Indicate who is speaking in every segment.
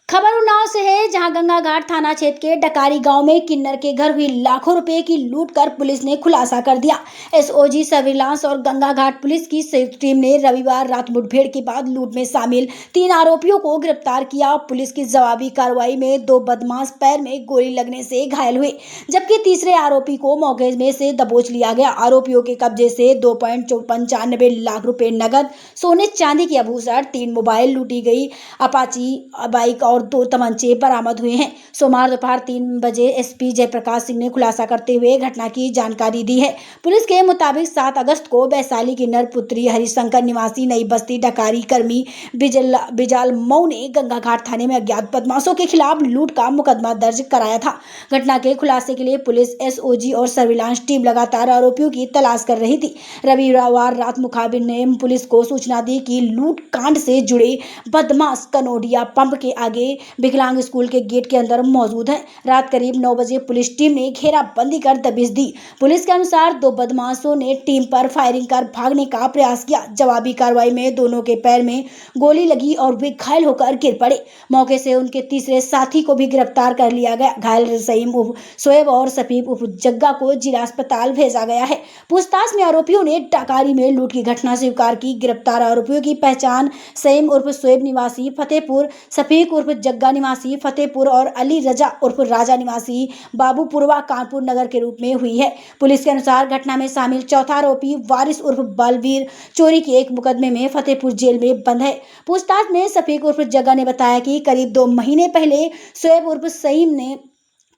Speaker 1: खबर उन्नाव से है, जहां गंगा घाट थाना क्षेत्र के डकारी गांव में किन्नर के घर हुई लाखों रुपए की लूट कर पुलिस ने खुलासा कर दिया। एसओजी सर्विलांस और गंगा घाट पुलिस की संयुक्त टीम ने रविवार रात मुठभेड़ के बाद लूट में शामिल 3 आरोपियों को गिरफ्तार किया। पुलिस की जवाबी कार्रवाई में 2 बदमाश पैर में गोली लगने से घायल हुए, जबकि तीसरे आरोपी को मौके में से दबोच लिया गया। आरोपियों के कब्जे से 2.95 लाख रुपए नगद, सोने चांदी के आभूषण, 3 मोबाइल, लूटी गई अपाची बाइक और 2 तमंचे बरामद हुए हैं। सोमवार दोपहर 3 बजे एसपी जयप्रकाश सिंह ने खुलासा करते हुए घटना की जानकारी दी है। पुलिस के मुताबिक 7 अगस्त को वैशाली की नरपुत्री हरिशंकर निवासी नई बस्ती डकारी कर्मी बिजाल मऊ ने गंगा घाट थाने में अज्ञात बदमाशों के खिलाफ लूट का मुकदमा दर्ज कराया था। घटना के खुलासे के लिए पुलिस, एसओजी और सर्विलांस टीम लगातार आरोपियों की तलाश कर रही थी। रविवार रात मुखबिर ने पुलिस को सूचना दी कि लूट कांड से जुड़े बदमाश कनोडिया पंप के आगे विकलांग स्कूल के गेट के अंदर मौजूद है। रात करीब 9 बजे पुलिस टीम ने घेराबंदी कर दबिश दी। पुलिस के अनुसार 2 बदमाशों ने टीम पर फायरिंग कर भागने का प्रयास किया। जवाबी कार्रवाई में दोनों के पैर में गोली लगी और वे घायल होकर गिर पड़े। मौके से उनके तीसरे साथी को भी गिरफ्तार कर लिया गया। घायल सईम उर्फ शोएब और सफीक उर्फ जग्गा को जिला अस्पताल भेजा गया है। पूछताछ में आरोपियों ने डकारी में लूट की घटना स्वीकार की। गिरफ्तार आरोपियों की पहचान सईम उर्फ शोएब निवासी फतेहपुर, सफीक उर्फ जग्गा निवासी फतेहपुर और अली रजा उर्फ राजा निवासी बाबूपुरवा कानपुर नगर के रूप में हुई है। पुलिस के अनुसार घटना में शामिल चौथा आरोपी वारिस उर्फ बलवीर चोरी के एक मुकदमे में फतेहपुर जेल में बंद है। पूछताछ में सफीक उर्फ जग्गा ने बताया कि करीब 2 महीने पहले शोएब उर्फ सईम ने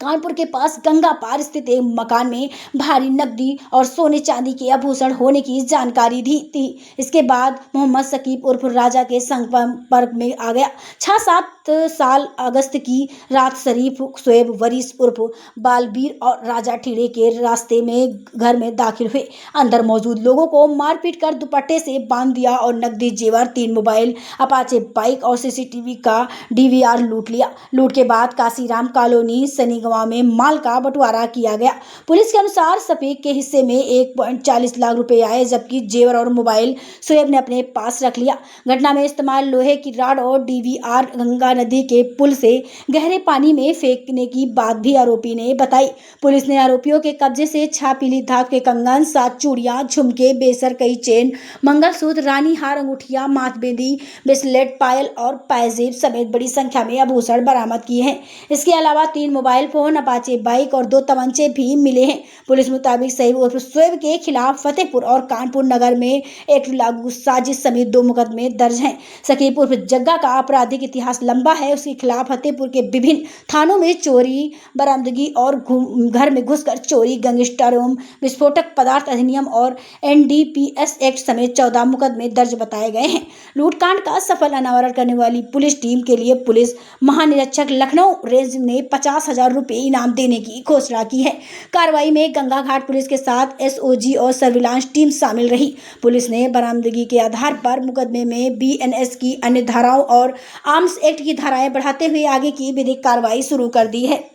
Speaker 1: कानपुर के पास गंगा पार स्थित एक मकान में भारी नकदी और सोने चांदी के आभूषण होने की जानकारी दी थी। इसके बाद मोहम्मद सकीब उर्फ राजा के संपर्क में आ गया। 6-7 साल अगस्त की रात शरीफ शोएब वरीस उर्फ बालवीर और राजा ठीड़े के रास्ते में घर में दाखिल हुए। अंदर मौजूद लोगों को मारपीट कर दुपट्टे से बांध दिया और नकदी, जेवर, 3 मोबाइल, अपाचे बाइक और सीसीटीवी का डीवीआर लूट लिया। लूट के बाद काशीराम कॉलोनी सनी में माल का बंटवारा किया गया। पुलिस के अनुसार सफीक के हिस्से में 1.40 लाख रुपए आए, जबकि जेवर और मोबाइल शोएब ने अपने पास रख लिया। घटना में इस्तेमाल लोहे की रॉड और डीवीआर गंगा नदी के पुल से गहरे पानी में फेंकने की बात भी आरोपी ने बताई। पुलिस ने आरोपियों के कब्जे से 6 पीली धातु के कंगन, 7 चूड़ियां, झुमके, बेसर, कई चेन, मंगलसूत्र, रानी हार, अंगूठियां, माथबिंदी, ब्रेसलेट, पायल और पायजेब समेत बड़ी संख्या में आभूषण बरामद किए हैं। इसके अलावा 3 मोबाइल फोन, अपाचे बाइक और 2 तमंचे भी मिले हैं। पुलिस मुताबिक सईद उर्फ शोएब के खिलाफ फतेहपुर और कानपुर नगर में एक लागू साजिश समेत 2 मुकदमे दर्ज हैं। सकीब उर्फ जग्गा का आपराधिक इतिहास लंबा है। उसके खिलाफ फतेहपुर के विभिन्न थानों में चोरी, बरामदगी और घर में घुसकर चोरी, गैंगस्टर एवं विस्फोटक पदार्थ अधिनियम और एनडीपीएस एक्ट समेत 14 मुकदमे दर्ज बताए गए हैं। लूटकांड का सफल अनावरण करने वाली पुलिस टीम के लिए पुलिस महानिरीक्षक लखनऊ रेंज ने 50,000 रुपए इनाम देने की घोषणा की है। कार्रवाई में गंगा घाट पुलिस के साथ एसओजी और सर्विलांस टीम शामिल रही। पुलिस ने बरामदगी के आधार पर मुकदमे में बीएनएस की अन्य धाराओं और आर्म्स एक्ट की धाराएं बढ़ाते हुए आगे की विधिक कार्रवाई शुरू कर दी है।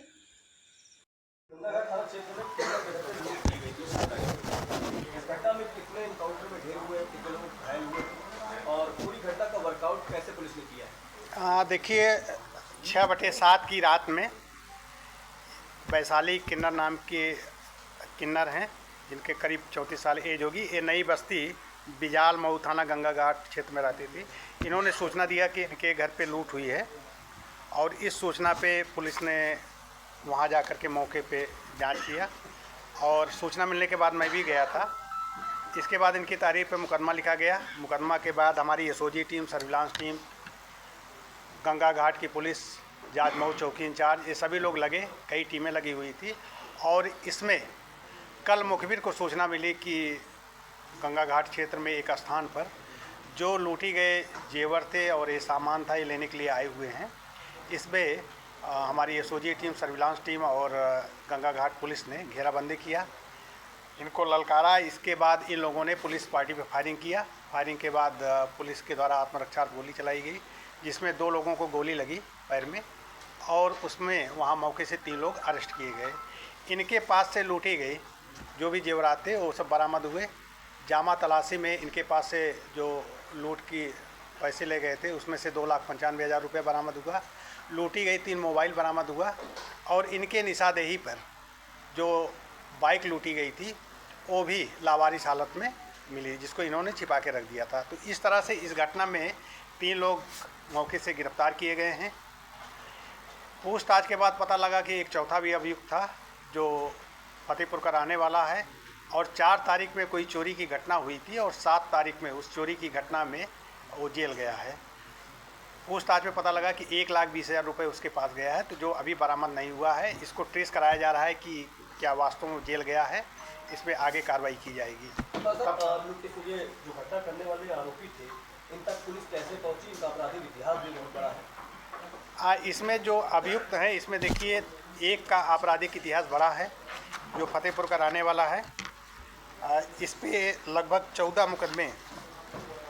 Speaker 2: देखिए, 6/7 की रात में वैशाली किन्नर नाम के किन्नर हैं, जिनके करीब 34 साल एज होगी। ये नई बस्ती बिजाल मऊ थाना गंगा घाट क्षेत्र में रहती थी। इन्होंने सूचना दिया कि इनके घर पे लूट हुई है और इस सूचना पे पुलिस ने वहाँ जा कर के मौके पे जांच किया और सूचना मिलने के बाद मैं भी गया था। इसके बाद इनकी तारीख पे मुकदमा लिखा गया। मुकदमा के बाद हमारी SOG team, surveillance team, Ganga Ghat की पुलिस, जाज मऊ चौकी इंचार्ज, ये सभी लोग लगे, कई टीमें लगी हुई थी। और इसमें कल मुखबिर को सूचना मिली कि गंगा घाट क्षेत्र में एक स्थान पर जो लूटी गए जेवर थे और ये सामान था, ये लेने के लिए आए हुए हैं। इसमें हमारी एसओजी टीम, सर्विलांस टीम और गंगा घाट पुलिस ने घेराबंदी किया, इनको ललकारा। इसके बाद इन लोगों ने पुलिस पार्टी पर फायरिंग किया। फायरिंग के बाद पुलिस के द्वारा आत्मरक्षा गोली चलाई गई, जिसमें 2 लोगों को गोली लगी पैर में और उसमें वहाँ मौके से 3 लोग अरेस्ट किए गए। इनके पास से लूटी गई जो भी जेवरात थे वो सब बरामद हुए। जामा तलाशी में इनके पास से जो लूट की पैसे ले गए थे, उसमें से 2,95,000 रुपये बरामद हुआ। लूटी गई 3 मोबाइल बरामद हुआ और इनके निशानदेही पर जो बाइक लूटी गई थी वो भी लावारिस हालत में मिली, जिसको इन्होंने छिपा के रख दिया था। तो इस तरह से इस घटना में 3 लोग मौके से गिरफ्तार किए गए हैं। पूछताछ के बाद पता लगा कि एक चौथा भी अभियुक्त था जो फतेहपुर का रहने वाला है और 4 तारीख में कोई चोरी की घटना हुई थी और 7 तारीख में उस चोरी की घटना में वो जेल गया है। पूछताछ में पता लगा कि 1,20,000 रुपये उसके पास गया है, तो जो अभी बरामद नहीं हुआ है इसको ट्रेस कराया जा रहा है कि क्या वास्तव में जेल गया है, इसमें आगे कार्रवाई की जाएगी।
Speaker 3: ये जो घटना करने वाले आरोपी थे, इन तक पुलिस कैसे पहुंची? इनका आपराधिक इतिहास भी बहुत बड़ा है।
Speaker 2: इसमें जो अभियुक्त हैं इसमें देखिए एक का आपराधिक इतिहास बड़ा है जो फतेहपुर का रहने वाला है। इस पे लगभग 14 मुकदमे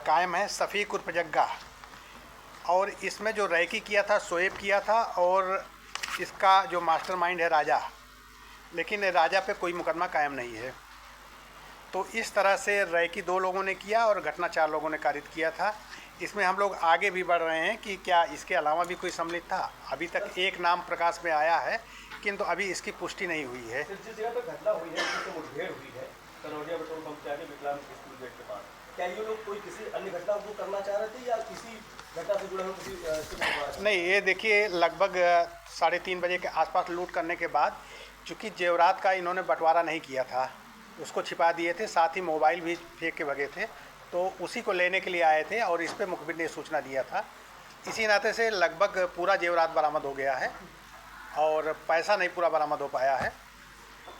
Speaker 2: कायम है, सफ़ीक उर्फ जग्गा, और इसमें जो रैकी किया था शोएब किया था और इसका जो मास्टरमाइंड है राजा, लेकिन राजा पे कोई मुकदमा कायम नहीं है। तो इस तरह से रैकी 2 लोगों ने किया और घटना 4 लोगों ने कारित किया था। इसमें हम लोग आगे भी बढ़ रहे हैं कि क्या इसके अलावा भी कोई सम्मिलित था। अभी तक एक नाम प्रकाश में आया है, किंतु अभी इसकी पुष्टि नहीं हुई है।
Speaker 3: जिस जगह पर घटना हुई है, जिससे मुठभेड़ हुई है कनौजिया पेट्रोल पंप के आगे विकलांग स्कूल गेट के पास, क्या ये लोग कोई किसी अन्य घटना को करना चाह रहे थे या किसी घटना से जुड़े हुए किसी
Speaker 2: नहीं, ये देखिए लगभग 3:30 बजे के आसपास लूट करने के बाद चूँकि जेवरात का इन्होंने बंटवारा नहीं किया था, उसको छिपा दिए थे, साथ ही मोबाइल भी फेंक के भगे थे, तो उसी को लेने के लिए आए थे और इस पे मुखबिर ने सूचना दिया था। इसी नाते से लगभग पूरा जेवरात बरामद हो गया है और पैसा नहीं पूरा बरामद हो पाया है।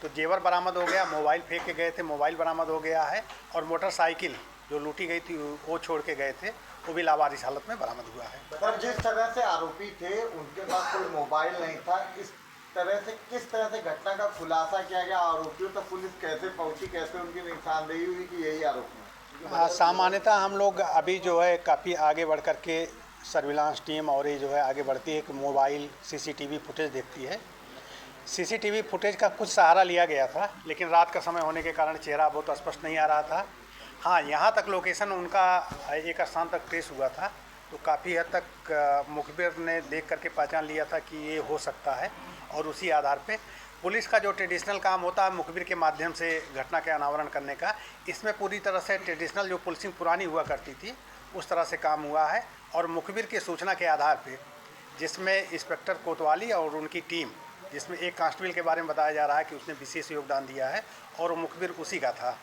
Speaker 2: तो जेवर बरामद हो गया, मोबाइल फेंक के गए थे, मोबाइल बरामद हो गया है और मोटरसाइकिल जो लूटी गई थी वो छोड़ के गए थे, वो भी लावारिस हालत में बरामद हुआ है।
Speaker 4: सर, जिस तरह से आरोपी थे उनके पास कोई मोबाइल नहीं था, इस तरह से किस तरह से घटना का खुलासा किया गया? आरोपियों तक पुलिस कैसे पहुंची, कैसे उनकी निशानदेही हुई कि यही आरोपी है?
Speaker 2: सामान्यतः हम लोग अभी जो है काफ़ी आगे बढ़ कर के सर्विलांस टीम और ये जो है आगे बढ़ती है कि मोबाइल सीसीटीवी फुटेज देखती है। सीसीटीवी फुटेज का कुछ सहारा लिया गया था, लेकिन रात का समय होने के कारण चेहरा बहुत स्पष्ट नहीं आ रहा था। हाँ, यहाँ तक लोकेशन उनका एक स्थान तक ट्रेस हुआ था, तो काफ़ी हद तक मुखबिर ने देख करके पहचान लिया था कि ये हो सकता है और उसी आधार पे पुलिस का जो ट्रेडिशनल काम होता है मुखबिर के माध्यम से घटना के अनावरण करने का, इसमें पूरी तरह से ट्रेडिशनल जो पुलिसिंग पुरानी हुआ करती थी उस तरह से काम हुआ है। और मुखबिर की सूचना के आधार पे जिसमें इंस्पेक्टर कोतवाली और उनकी टीम, जिसमें एक कांस्टेबल के बारे में बताया जा रहा है कि उसने विशेष योगदान दिया है और वो मुखबिर उसी का था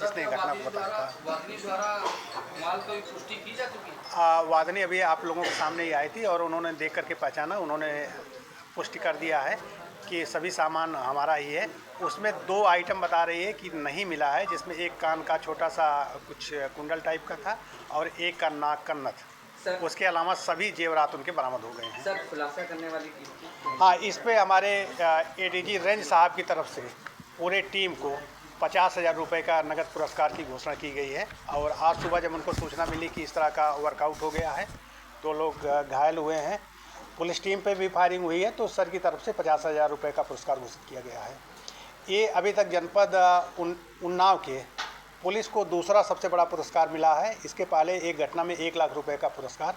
Speaker 2: जिसने घटना को बताया था।
Speaker 5: वादनी द्वारा माल की पुष्टि की जा चुकी?
Speaker 2: वादनी अभी आप लोगों के सामने ही आई थी और उन्होंने देख करके पहचाना, उन्होंने पुष्टि कर दिया है कि सभी सामान हमारा ही है। उसमें 2 आइटम बता रही है कि नहीं मिला है, जिसमें एक कान का छोटा सा कुछ कुंडल टाइप का था और एक का नाक का नथ। उसके अलावा सभी जेवरात उनके बरामद हो गए हैं।
Speaker 5: सर, खुलासा करने वाली कीमत?
Speaker 2: हाँ, इस पे हमारे एडीजी रेंज साहब की तरफ से पूरे टीम को 50,000 रुपये का नगद पुरस्कार की घोषणा की गई है। और आज सुबह जब उनको सूचना मिली कि इस तरह का वर्कआउट हो गया है, 2 लोग घायल हुए हैं, पुलिस टीम पे भी फायरिंग हुई है, तो सर की तरफ से 50,000 रुपये का पुरस्कार घोषित किया गया है। ये अभी तक जनपद उन्नाव के पुलिस को दूसरा सबसे बड़ा पुरस्कार मिला है। इसके पहले एक घटना में 1 लाख रुपए का पुरस्कार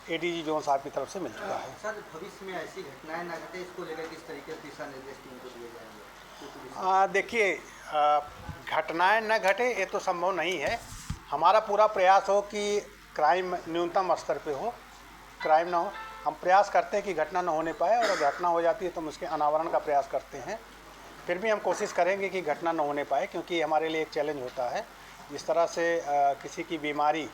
Speaker 2: एडीजी जोन साहब की तरफ से मिल चुका है।
Speaker 6: सर, भविष्य में ऐसी घटनाएं ना घटे, इसको लेकर किस तरीके से दिशा निर्देश टीम को दिए जाएंगे?
Speaker 2: देखिए, घटनाएं न घटे ये तो संभव नहीं है। हमारा पूरा प्रयास हो कि क्राइम न्यूनतम स्तर पे हो, क्राइम ना हो। हम प्रयास करते हैं कि घटना न होने पाए, और अगर घटना हो जाती है तो हम उसके अनावरण का प्रयास करते हैं। फिर भी हम कोशिश करेंगे कि घटना न होने पाए, क्योंकि हमारे लिए एक चैलेंज होता है। जिस तरह से किसी की बीमारी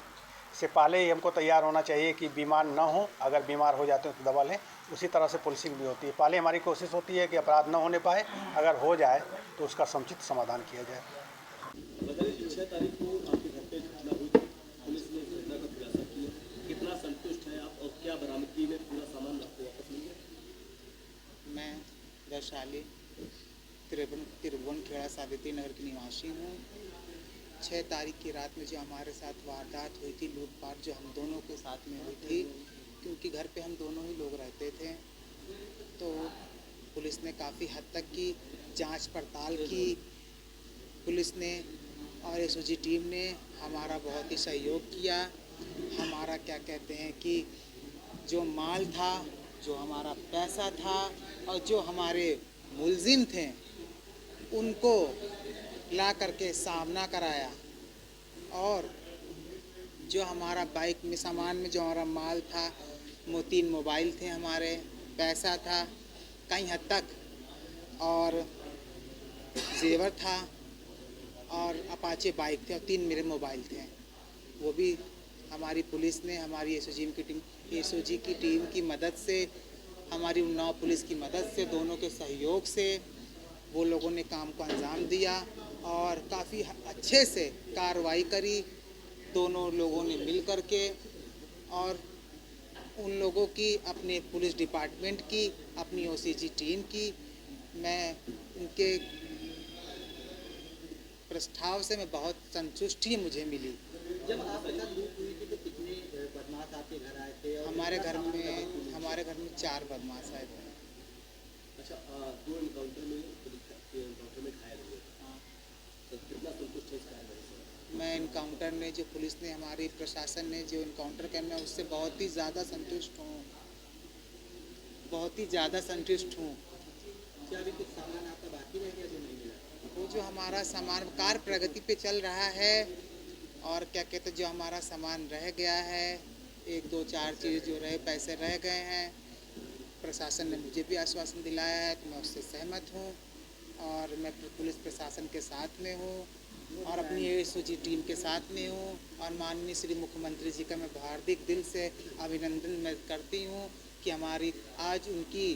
Speaker 2: से पहले ही हमको तैयार होना चाहिए कि बीमार न हो, अगर बीमार हो जाते हैं तो दवा लें, उसी तरह से पुलिसिंग भी होती है। पहले हमारी कोशिश होती है कि अपराध न होने पाए, अगर हो जाए तो उसका समुचित समाधान किया जाए।
Speaker 3: 6 तारीख को आपके घर पे घटना हुई थी, पुलिस ने इस घटना का खुलासा किया, कितना संतुष्ट हैं आप और क्या बरामदगी में पूरा सामान आपको वापस मिल गया?
Speaker 7: मैं वैशाली तिरुवनखेड़ा सावित्री नगर की निवासी हूँ। 6 तारीख की रात में जो हमारे साथ वारदात हुई थी, लूटपाट, जो हम दोनों के साथ में हुई थी, क्योंकि घर पे हम दोनों ही लोग रहते थे, तो पुलिस ने काफ़ी हद तक की जांच पड़ताल की। पुलिस ने और एसओजी टीम ने हमारा बहुत ही सहयोग किया। हमारा क्या कहते हैं कि जो माल था, जो हमारा पैसा था और जो हमारे मुलजिम थे उनको ला करके सामना कराया। और जो हमारा बाइक में सामान में जो हमारा माल था, 3 मोबाइल थे हमारे, पैसा था कई हद तक, और जेवर था और अपाचे बाइक थे और 3 मेरे मोबाइल थे। वो भी हमारी पुलिस ने, हमारी एसओजी की टीम की मदद से, हमारी उन्नाव पुलिस की मदद से, दोनों के सहयोग से वो लोगों ने काम को अंजाम दिया और काफ़ी अच्छे से कार्रवाई करी दोनों लोगों ने मिल कर के। और उन लोगों की, अपने पुलिस डिपार्टमेंट की, अपनी ओसीजी टीम की, मैं उनके प्रस्ताव से मैं बहुत संतुष्टि मुझे मिली।
Speaker 6: जब आपके साथ लूट हुई थी तो कितने बदमाश आपके घर आए थे? और
Speaker 7: हमारे
Speaker 6: कितना
Speaker 7: घर
Speaker 6: सामान
Speaker 7: में 4 बदमाश आए थे।
Speaker 3: अच्छा, 2 एनकाउंटर में पुलिस के एनकाउंटर में घायल हुए, तो कितना संतुष्ट है इस कार्रवाई से?
Speaker 7: मैं इनकाउंटर ने, जो पुलिस ने, हमारी प्रशासन ने जो इनकाउंटर किया, मैं उससे बहुत ही ज़्यादा संतुष्ट हूँ, बहुत ही ज़्यादा संतुष्ट हूँ।
Speaker 3: क्या अभी कुछ सामान आपका बाकी रह गया जो नहीं मिला?
Speaker 7: वो जो हमारा सामान कार्य प्रगति पे चल रहा है, और क्या कहते हैं, जो हमारा सामान रह गया है, 1 2 4 चीज़ जो रहे, पैसे रह गए हैं, प्रशासन ने मुझे भी आश्वासन दिलाया है तो मैं उससे सहमत हूँ और मैं पुलिस प्रशासन के साथ में हूँ और अपनी एसओजी टीम के साथ में हूँ। और माननीय श्री मुख्यमंत्री जी का मैं हार्दिक दिल से अभिनंदन मैं करती हूँ कि हमारी आज उनकी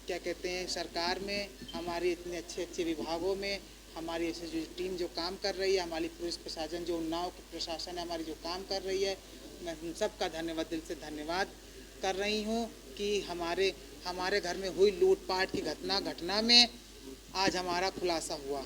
Speaker 7: क्या कहते हैं सरकार में, हमारी इतने अच्छे विभागों में हमारी एसओजी टीम जो काम कर रही है, हमारी पुलिस प्रशासन जो उन्नाव प्रशासन है हमारी जो काम कर रही है, मैं उन सब का धन्यवाद, दिल से धन्यवाद कर रही हूँ कि हमारे घर में हुई लूटपाट की घटना में आज हमारा खुलासा हुआ।